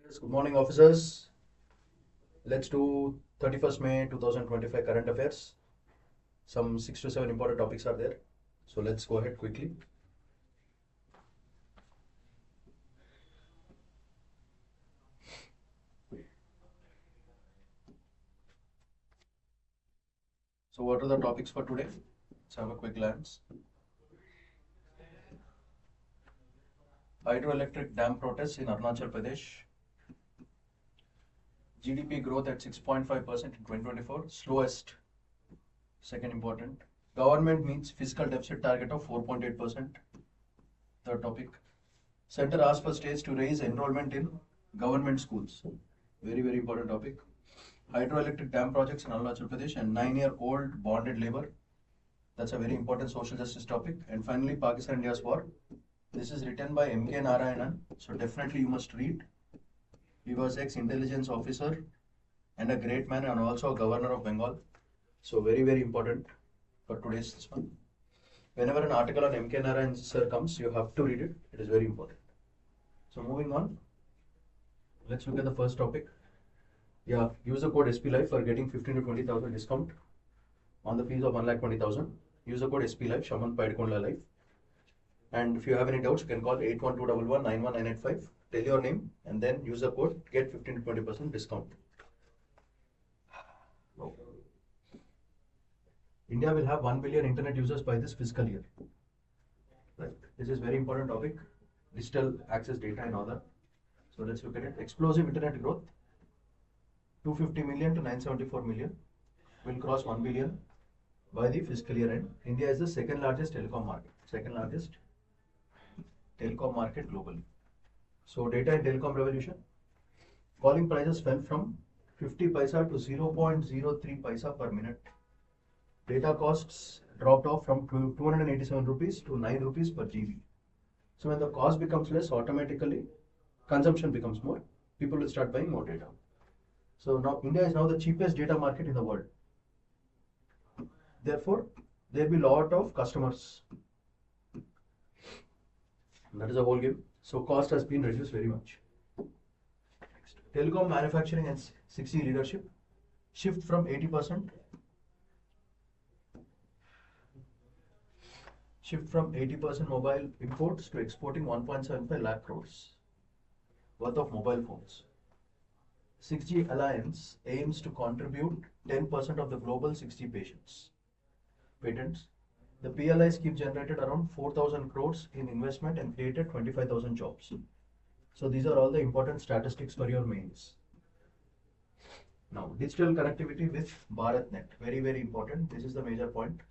Yes, good morning, officers. Let's do 31st May 2025 current affairs. Some 6 to 7 important topics are there. So let's go ahead quickly. So what are the topics for today? Let's have a quick glance. Hydroelectric dam protests in Arunachal Pradesh. GDP growth at 6.5% in 2024, slowest. Second important. Government meets fiscal deficit target of 4.8%. Third topic. Center asks for states to raise enrollment in government schools. Very, very important topic. Hydroelectric dam projects in Arunachal Pradesh and 9-year-old bonded labor. That's a very important social justice topic. And finally, Pakistan-India's war. This is written by M.K. Narayanan. So definitely you must read. He was ex-intelligence officer and a great man and also a governor of Bengal. So very, very important for today's this one. Whenever an article on M.K. Narayan sir comes, you have to read it. It is very important. So moving on, let's look at the first topic. Yeah, use the code SPLive for getting 15 to 20,000 discount on the fees of 1,20,000. Use the code SPLive, Shaman Paidkonla Live. And if you have any doubts, you can call 81211 Tell your name and then use the code, get 15 to 20% discount. India will have 1 billion internet users by this fiscal year. Right. This is very important topic. Digital access data and all that. So let's look at it. Explosive internet growth. 250 million to 974 million will cross 1 billion by the fiscal year end. India is the second largest telecom market. Second largest telecom market globally. So data and telecom revolution. Calling prices fell from 50 paisa to 0.03 paisa per minute. Data costs dropped off from 287 rupees to 9 rupees per GB. So when the cost becomes less, automatically consumption becomes more. People will start buying more data. So now India is now the cheapest data market in the world. Therefore, there will be a lot of customers. That is the whole game. So cost has been reduced very much. Next. Telecom manufacturing and 6G leadership. Shift from 80% mobile imports to exporting 1.75 lakh crores worth of mobile phones. 6G Alliance aims to contribute 10% of the global 6G patents. The PLI scheme generated around 4,000 crores in investment and created 25,000 jobs. So these are all the important statistics for your mains. Now, digital connectivity with BharatNet. Very, very important. This is the major point.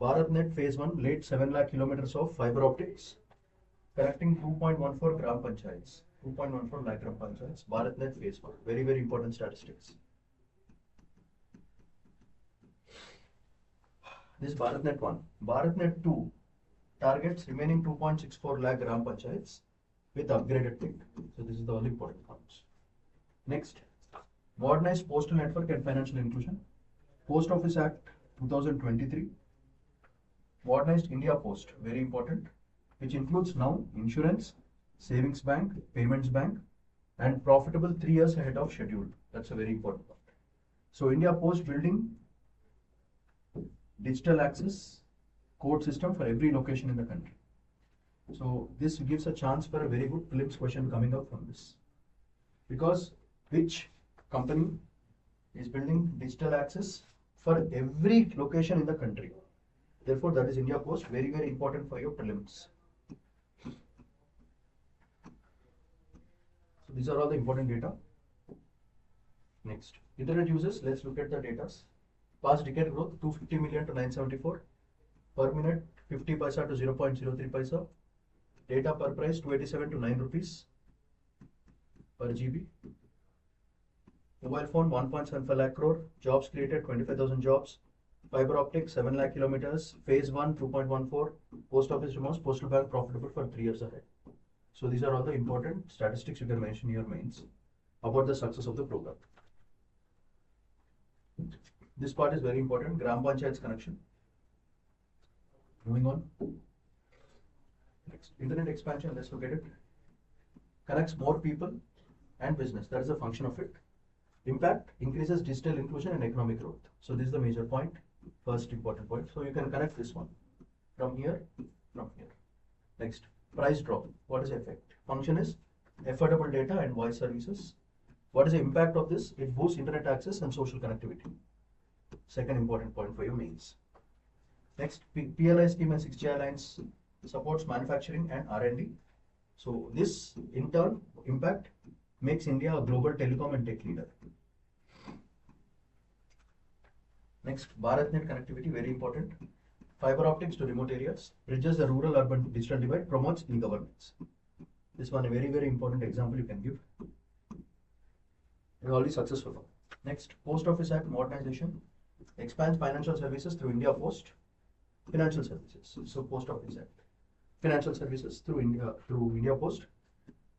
BharatNet Phase 1 laid 7 lakh kilometers of fiber optics, connecting 2.14 gram panchayats. 2.14 lakh gram panchayats. BharatNet Phase 1. Very, very important statistics. This is BharatNet 1. BharatNet 2 targets remaining 2.64 lakh gram panchayats with upgraded tech. So this is the all important points. Next, modernized postal network and financial inclusion. Post Office Act 2023. Modernized India Post, very important, which includes now insurance, savings bank, payments bank, and profitable 3 years ahead of schedule. That's a very important part. So India Post building digital access code system for every location in the country. So this gives a chance for a very good prelims question coming out from this. Because which company is building digital access for every location in the country? Therefore, that is India Post, very, very important for your prelims. So these are all the important data. Next, internet users, let's look at the data. Past decade growth, 250 million to 974. Per minute, 50 paisa to 0.03 paisa. Data per price, 287 to 9 rupees per GB. Mobile phone, 1.75 lakh crore. Jobs created, 25,000 jobs. Fiber optic, 7 lakh kilometers. Phase 1, 2.14. Post office removes, postal bank profitable for 3 years ahead. So these are all the important statistics you can mention in your mains about the success of the program. This part is very important. Gram Panchayat's connection. Moving on. Next, internet expansion. Let's look at it. Connects more people and business. That is a function of it. Impact increases digital inclusion and economic growth. So this is the major point, first important point. So you can connect this one from here, from here. Next, price drop. What is the effect? Function is affordable data and voice services. What is the impact of this? It boosts internet access and social connectivity. Second important point for your mains. Next, PLI scheme and 6G Alliance supports manufacturing and R&D. So this in turn impact makes India a global telecom and tech leader. Next, BharatNet connectivity, very important. Fiber optics to remote areas, bridges the rural-urban digital divide, promotes e-governance. This one a very, very important example you can give. It's already successful. Next, Post Office Act modernization expands financial services through India Post. Financial services. So Post Office Act. Financial services through India Post.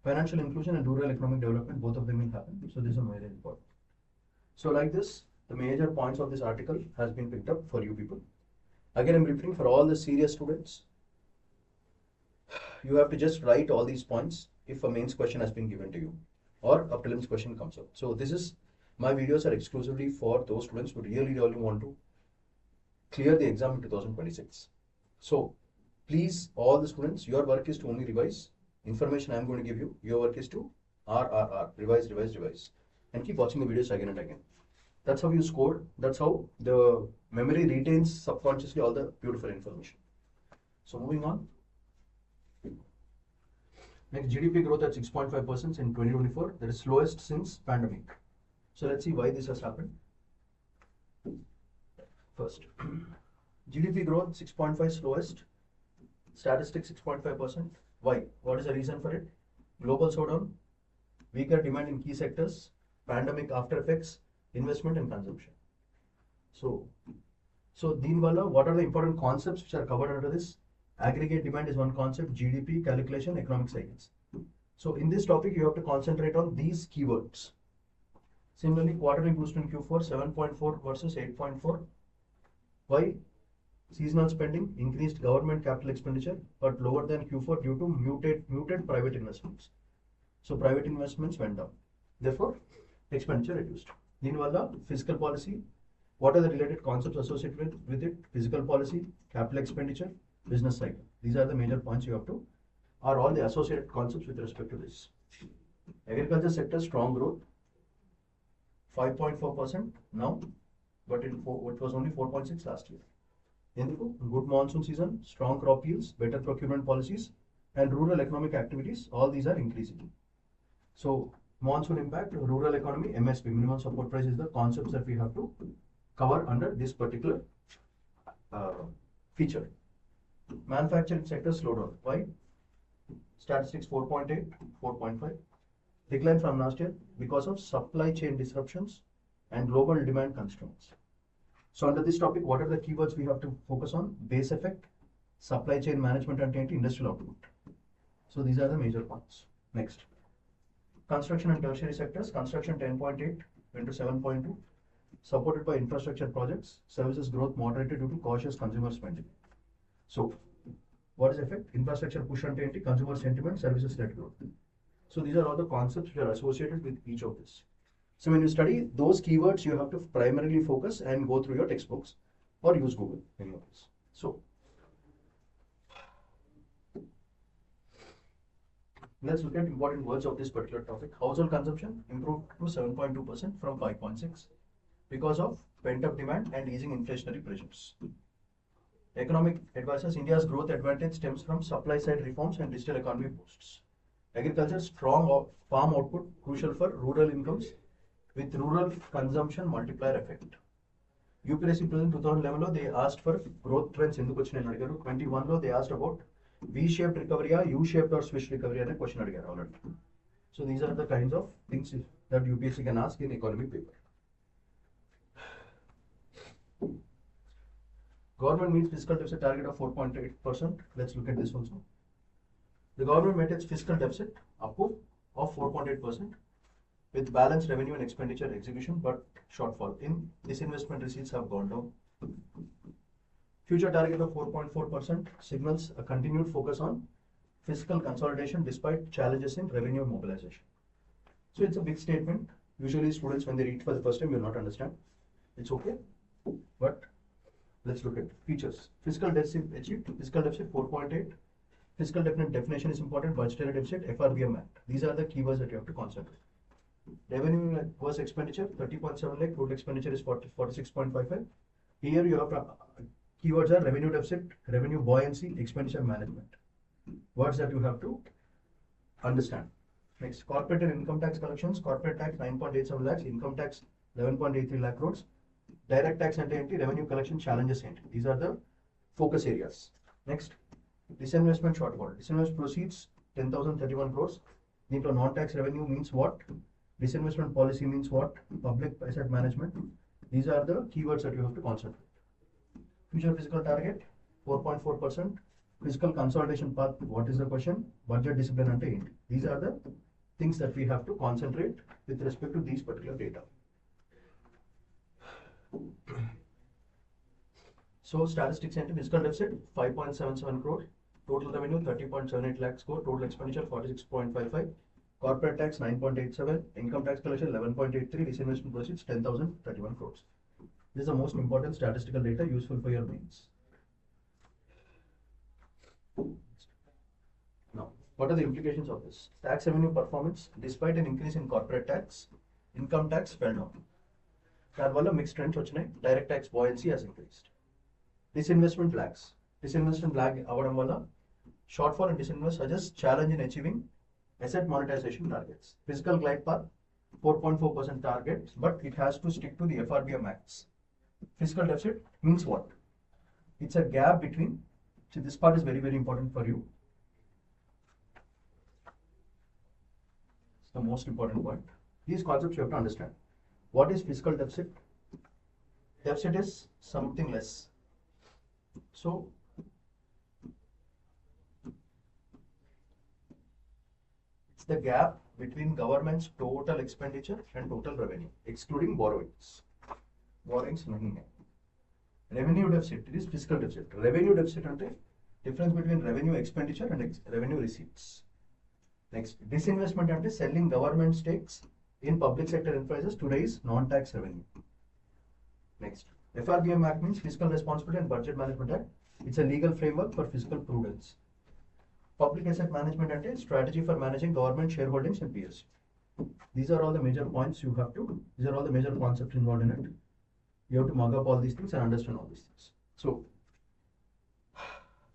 Financial inclusion and rural economic development, both of them will happen. So this is very important. So like this, the major points of this article has been picked up for you people. Again, I'm repeating for all the serious students. You have to just write all these points if a mains question has been given to you or a prelims question comes up. So this is, my videos are exclusively for those students who really want to clear the exam in 2026. So please, all the students, your work is to only revise. Information I'm going to give you, your work is to revise, and keep watching the videos again and again. That's how you score. That's how the memory retains subconsciously all the beautiful information. So moving on. Next, GDP growth at 6.5% in 2024. That is slowest since pandemic. So let's see why this has happened. First, GDP growth 6.5 slowest. Statistics 6.5%. Why? What is the reason for it? Global slowdown, weaker demand in key sectors, pandemic after effects, investment and consumption. So Deenwala, what are the important concepts which are covered under this? Aggregate demand is one concept, GDP, calculation, economic cycles. So in this topic, you have to concentrate on these keywords. Similarly, quarterly boost in Q4, 7.4 versus 8.4. Why? Seasonal spending, increased government capital expenditure, but lower than Q4 due to muted private investments. So private investments went down. Therefore, expenditure reduced. Meanwhile, fiscal policy, what are the related concepts associated with it? Fiscal policy, capital expenditure, business cycle. These are the major points you have to, are all the associated concepts with respect to this. Agriculture sector, strong growth, 5.4% now, but it was only 4.6 last year. Good monsoon season, strong crop yields, better procurement policies, and rural economic activities, all these are increasing. So, monsoon impact, rural economy, MSP, minimum support price is the concepts that we have to cover under this particular feature. Manufacturing sector slowdown. Why? Statistics 4.8, 4.5. Decline from last year because of supply chain disruptions and global demand constraints. So under this topic, what are the keywords we have to focus on? Base effect, supply chain management and industrial output. So these are the major points. Next, construction and tertiary sectors. Construction 10.8 went to 7.2, supported by infrastructure projects. Services growth moderated due to cautious consumer spending. So what is the effect? Infrastructure push and consumer sentiment, services led growth. So these are all the concepts which are associated with each of this. So when you study those keywords, you have to primarily focus and go through your textbooks or use Google, any of this. So let's look at important words of this particular topic. Household consumption improved to 7.2% from 5.6 because of pent-up demand and easing inflationary pressures. Economic advisors, India's growth advantage stems from supply-side reforms and digital economy boosts. Agriculture, strong farm output, crucial for rural incomes, with rural consumption multiplier effect. UPSC in 2011 they asked for growth trends in the question. 21 they asked about V-shaped recovery, U-shaped or Swiss recovery and a question already. So these are the kinds of things that UPSC can ask in economic paper. Government meets fiscal deficit target of 4.8%. Let's look at this also. The government met its fiscal deficit of 4.8%. with balanced revenue and expenditure execution, but shortfall in disinvestment receipts have gone down. Future target of 4.4% signals a continued focus on fiscal consolidation despite challenges in revenue mobilization. So it's a big statement. Usually students, when they read for the first time, will not understand. It's okay. But let's look at features. Fiscal deficit achieved. Fiscal deficit 4.8. Fiscal definition is important. Budgetary deficit, FRBM Act. These are the keywords that you have to concentrate. Revenue versus expenditure 30.7 lakh. Total expenditure is 46.55. Here you have keywords are revenue deficit, revenue buoyancy, expenditure management. Words that you have to understand. Next, corporate and income tax collections. Corporate tax 9.87 lakhs. Income tax 11.83 lakh crores. Direct tax and revenue collection challenges. These are the focus areas. Next, disinvestment shortfall. Disinvestment proceeds 10,031 crores. Non-tax revenue means what? Disinvestment policy means what? Public asset management. These are the keywords that you have to concentrate. Future fiscal target 4.4%. Fiscal consolidation path. What is the question? Budget discipline and aid. These are the things that we have to concentrate with respect to these particular data. So statistics and fiscal deficit 5.77 crore. Total revenue 30.78 lakhs crore. Total expenditure 46.55. Corporate tax 9.87. Income tax collection 11.83. Disinvestment proceeds 10,031 crores. This is the most important statistical data useful for your mains. Now, what are the implications of this? Tax revenue performance. Despite an increase in corporate tax, income tax fell down. Darwala mixed trends vachinayi. Direct tax buoyancy has increased. Disinvestment lags. Disinvestment lag avadam valla shortfall in disinvest suggests challenge in achieving asset monetization targets. Fiscal glide path 4.4% target, but it has to stick to the FRBM acts. Fiscal deficit means what? It's a gap between. So this part is very, very important for you. It's the most important point. These concepts you have to understand. What is fiscal deficit? Deficit is something less. So it's the gap between government's total expenditure and total revenue, excluding borrowings. Borrowings nahi hai. Revenue deficit is fiscal deficit. Revenue deficit ante difference between revenue expenditure and revenue receipts. Next, disinvestment ante selling government stakes in public sector enterprises to raise non-tax revenue. Next, FRBM Act means Fiscal Responsibility and Budget Management Act. It's a legal framework for fiscal prudence. Public asset management ante strategy for managing government shareholdings and PSU. These are all the major points you have to. These are all the major concepts involved in it. You have to mug up all these things and understand all these things. So,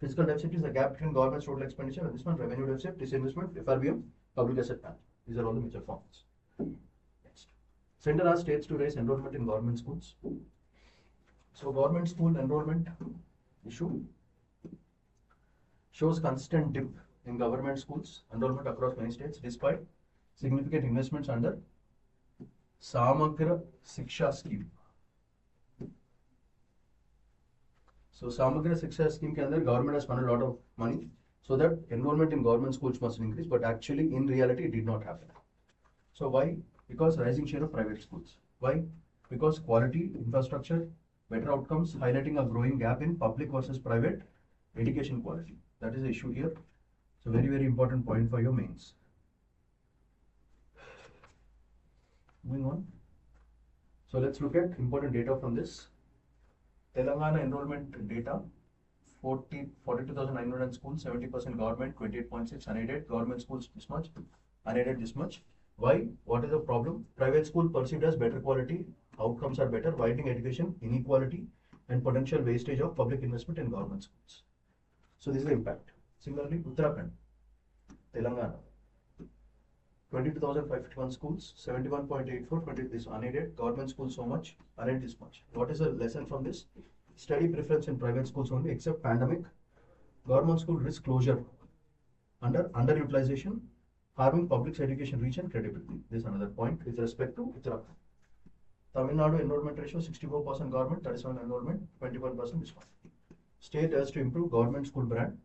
fiscal deficit is the gap between government's total expenditure and this one, revenue deficit, disinvestment, FRBM, public asset management. These are all the major forms. Next. Center asks states to raise enrollment in government schools. So, government school enrollment issue shows consistent dip in government schools enrollment across many states despite significant investments under Samagra Shiksha scheme. So Samagra Shiksha scheme ke andar government has spent a lot of money so that enrollment in government schools must increase, but actually in reality it did not happen. So why? Because rising share of private schools. Why? Because quality, infrastructure, better outcomes, highlighting a growing gap in public versus private education quality. That is the issue here. So very, very important point for your mains. Moving on. So let's look at important data from this. Telangana enrollment data, 42,900 schools, 70% government, 28.6 unaided, government schools this much, unaided this much. Why? What is the problem? Private school perceived as better quality, outcomes are better, widening education, inequality, and potential wastage of public investment in government schools. So this is the impact. Similarly, Uttarakhand, Telangana, 22,551 schools, 71.84, 20 this unaided, government schools so much, unaided this much. What is the lesson from this? Steady preference in private schools only, except pandemic. Government school risk closure under underutilization, harming public education reach and credibility. This is another point with respect to Uttarakhand. Tamil Nadu enrollment ratio 64% government, 37% enrollment, 21% this one. State has to improve government school brand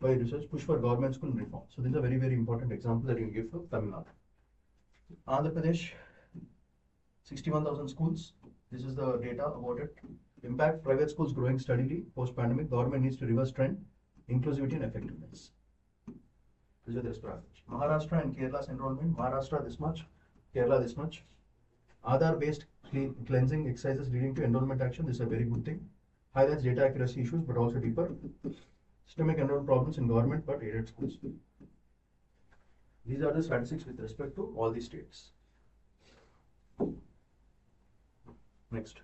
by research, push for government school reform. So this is a very, very important example that you can give for Tamil Nadu. Andhra Pradesh, 61,000 schools. This is the data about it. Impact, private schools growing steadily post-pandemic. Government needs to reverse trend, inclusivity and effectiveness. This is the average. Maharashtra and Kerala's enrollment. Maharashtra this much, Kerala this much. Aadhaar based cleansing exercises leading to enrollment action. This is a very good thing. Highlights data accuracy issues, but also deeper. Systemic enrollment problems in government but aided schools. These are the statistics with respect to all the states. Next.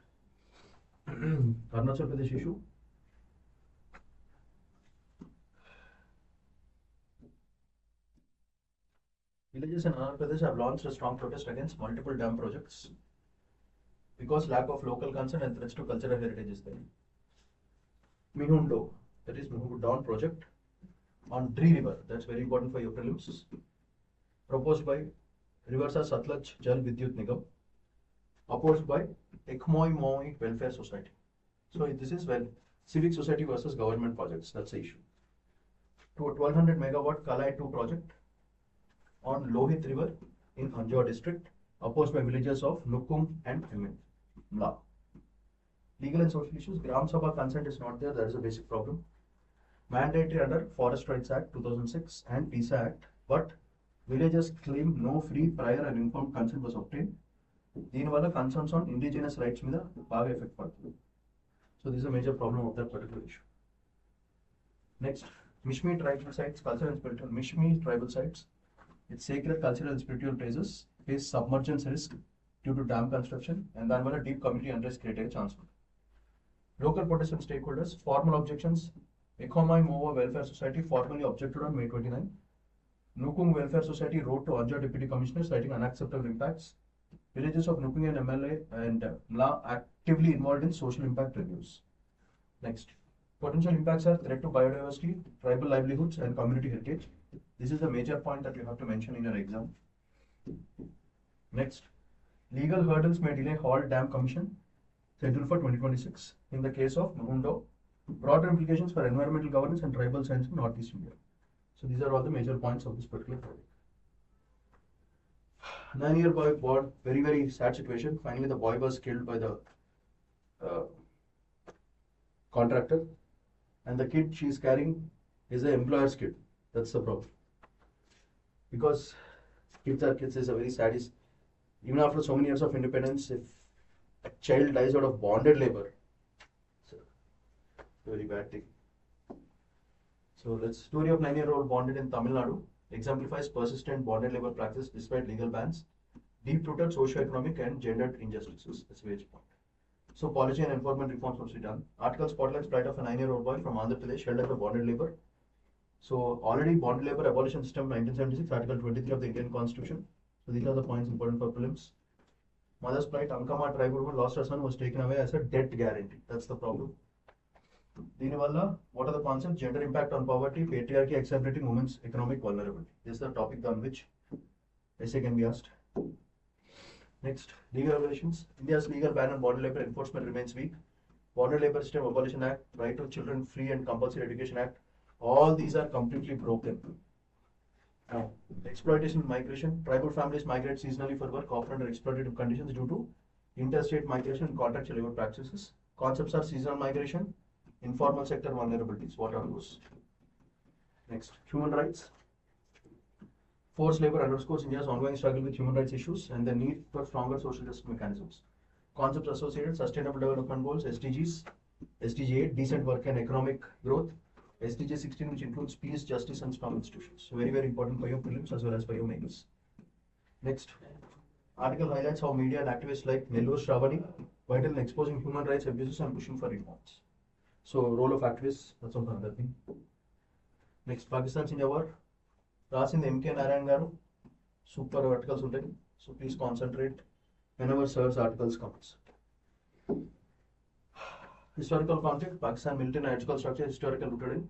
Arunachal Pradesh issue. Villages in Andhra Pradesh have launched a strong protest against multiple dam projects because lack of local consent and threats to cultural heritage is there. Mihundo, that is Mihundo Down project on Dree River, that's very important for your prelims, proposed by Riversa Satluj Jal Vidyut Nigam, opposed by Ekmoi Moi Welfare Society. So this is well civic society versus government projects, that's the issue. To a 1200 megawatt Kalai 2 project on Lohit River in Anjar district, opposed by villages of Nukum and Mla. Legal and social issues. Gram Sabha consent is not there. That is a basic problem. Mandatory under Forest Rights Act 2006 and PISA Act, but villagers claim no free, prior and informed consent was obtained. దీనివల్ల concerns on indigenous rights మీద బాగా effect పడుతుంది. So this is a major problem of that particular issue. Next, Mishmi tribal sites, cultural and spiritual. Mishmi tribal sites, its sacred cultural and spiritual places face submergence risk due to dam construction, and దానివల్ల deep community unrest create a chance. Local protests and stakeholders, formal objections. Ekomai Mova Welfare Society formally objected on May 29. Nukung Welfare Society wrote to Anjar Deputy Commissioner citing unacceptable impacts. Villages of Nukung and MLA and Mla actively involved in social impact reviews. Next, potential impacts are threat to biodiversity, tribal livelihoods, and community heritage. This is a major point that you have to mention in your exam. Next, legal hurdles may delay Hall Dam Commission scheduled for 2026 in the case of Muhundo. Broader implications for environmental governance and tribal science in Northeast India. So these are all the major points of this particular project. 9-year boy born, very, very sad situation. Finally, the boy was killed by the contractor, and the kid she is carrying is the employer's kid. That's the problem. Because kids are kids is a very sad. Even after so many years of independence, if a child dies out of bonded labor, it's a very bad thing. So the story of 9-year-old bonded in Tamil Nadu exemplifies persistent bonded labor practice despite legal bans, deep-rooted socio-economic and gendered injustices. That's a major point. So policy and enforcement reforms must be done. Article spotlights plight of a 9-year-old boy from Andhra Pradesh held as a bonded labor. So already bonded labor abolition system 1976, Article 23 of the Indian Constitution. So these are the points important for prelims. Mother's plight, Ankama tribal woman lost her son, was taken away as a debt guarantee. That's the problem. Dinivalla, what are the concepts? Gender impact on poverty, patriarchy accelerating women's economic vulnerability. This is the topic on which essay can be asked. Next, legal regulations. India's legal ban on bonded labor enforcement remains weak. Bonded Labor System Abolition Act, Right to Children Free and Compulsory Education Act, all these are completely broken. Now, exploitation and migration. Tribal families migrate seasonally for work, often under exploitative conditions due to interstate migration and contractual labor practices. Concepts are seasonal migration, informal sector vulnerabilities. What are those? Next, human rights. Forced labor underscores India's ongoing struggle with human rights issues and the need for stronger social justice mechanisms. Concepts associated: Sustainable Development Goals, SDGs, SDG 8, decent work and economic growth, SDG 16, which includes peace, justice, and strong institutions. So very, very important for your prelims as well as for your mains. Next, article highlights how media and activists like Nellore Shravani vital in exposing human rights abuses and pushing for reforms. So role of activists, that's also another thing. Next, Pakistan's India War. రాసింది MK Narayan garu. Super articles ఉంటాయి. So please concentrate whenever sir's articles comes. Historical conflict. Pakistan military and hierarchical structure historical rooted in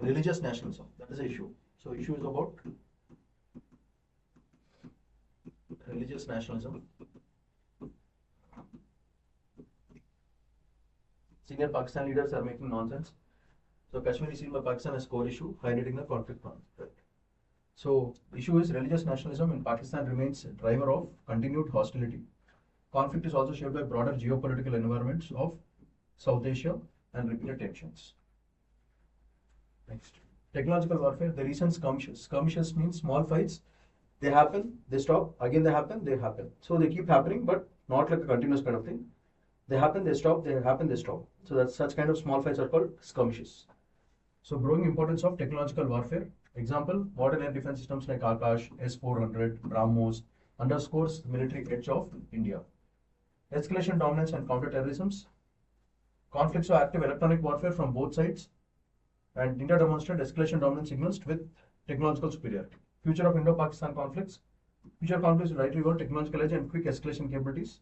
religious nationalism. That is the issue. So issue is about religious nationalism. Senior Pakistan leaders are making nonsense. So Kashmir is seen by Pakistan as core issue, highlighting the conflict point. Right. So issue is religious nationalism in Pakistan remains a driver of continued hostility. Conflict is also shaped by broader geopolitical environments of South Asia and repeated tensions. Next, technological warfare. The recent skirmishes means small fights They happen, they stop, again they happen, they happen. So they keep happening, but not like a continuous kind of thing. They happen, they stop, they happen, they stop. So that's such kind of small fights are called skirmishes. So growing importance of technological warfare. Example, modern air defense systems like Akash, S-400, BrahMos underscores the military edge of India. Escalation dominance and counter-terrorisms. Conflicts of active electronic warfare from both sides. And India demonstrated escalation dominance signals with technological superiority. Future of Indo-Pakistan conflicts. Future conflicts will rightly reward technological edge and quick escalation capabilities.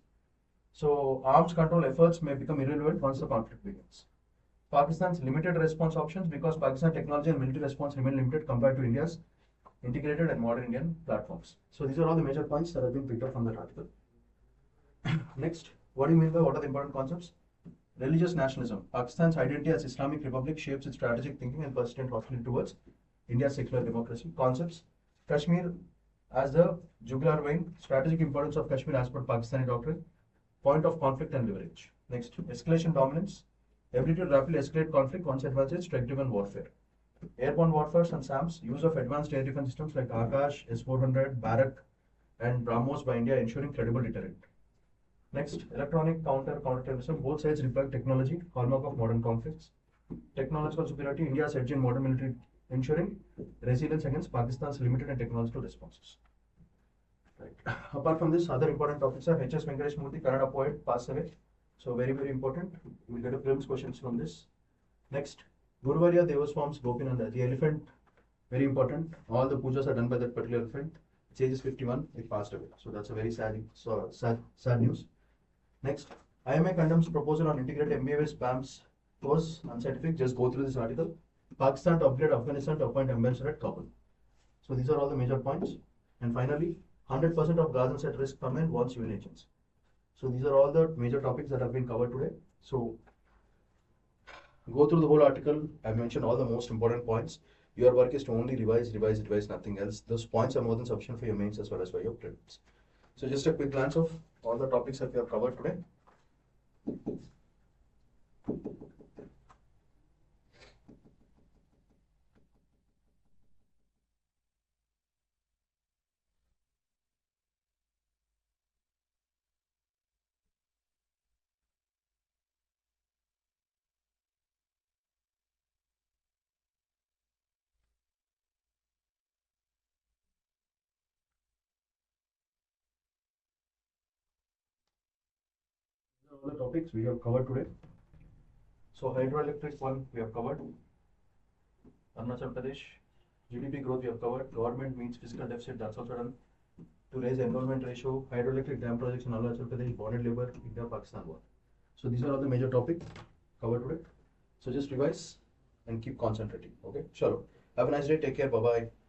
So arms control efforts may become irrelevant once the conflict begins. Pakistan's limited response options because Pakistan technology and military response remain limited compared to India's integrated and modern Indian platforms. So these are all the major points that have been picked up from that article. Next, what do you mean by what are the important concepts? Religious nationalism. Pakistan's identity as Islamic Republic shapes its strategic thinking and persistent hostility towards India's secular democracy. Concepts. Kashmir as the jugular vein. Strategic importance of Kashmir as per Pakistani doctrine. Point of conflict and leverage. Next, escalation dominance. Ability to rapidly escalate conflict once advanced strike-driven warfare. Airborne warfare and SAMs. Use of advanced air defense systems like Akash, S-400, Barak, and BrahMos by India ensuring credible deterrent. Next, electronic counter-terrorism. Both sides deploy technology, hallmark of modern conflicts. Technological superiority. India's edge in modern military ensuring resilience against Pakistan's limited and technological responses. Right. Apart from this, other important topics are H.S. Venkatesh Murthy, Kannada poet, passed away. So very, very important. We'll get a prelims questions from this. Next, Guruvarya Devaswam's Gopinanda, the elephant, very important. All the pujas are done by that particular elephant. Its age is 51, it passed away. So that's a very sad news. Next, IMA condemns proposal on integrated MBA-based PAMS was unscientific. Just go through this article. Pakistan to upgrade Afghanistan to appoint ambassador at Kabul. So these are all the major points. And finally, 100% of Gazans at risk comment wants UN agents. So these are all the major topics that have been covered today. So go through the whole article. I've mentioned all the most important points. Your work is to only revise, nothing else. Those points are more than sufficient for your mains as well as for your prelims. So just a quick glance of all the topics that we have covered today. These are all the topics we have covered today. So hydroelectric one we have covered. Arunachal Pradesh. GDP growth we have covered. Government means fiscal deficit, that's also done. To raise enrollment ratio, hydroelectric dam projects in Arunachal Pradesh, bonded labor, India, Pakistan war. So these are all the major topics covered today. So just revise and keep concentrating. Okay, sure. Have a nice day. Take care. Bye bye.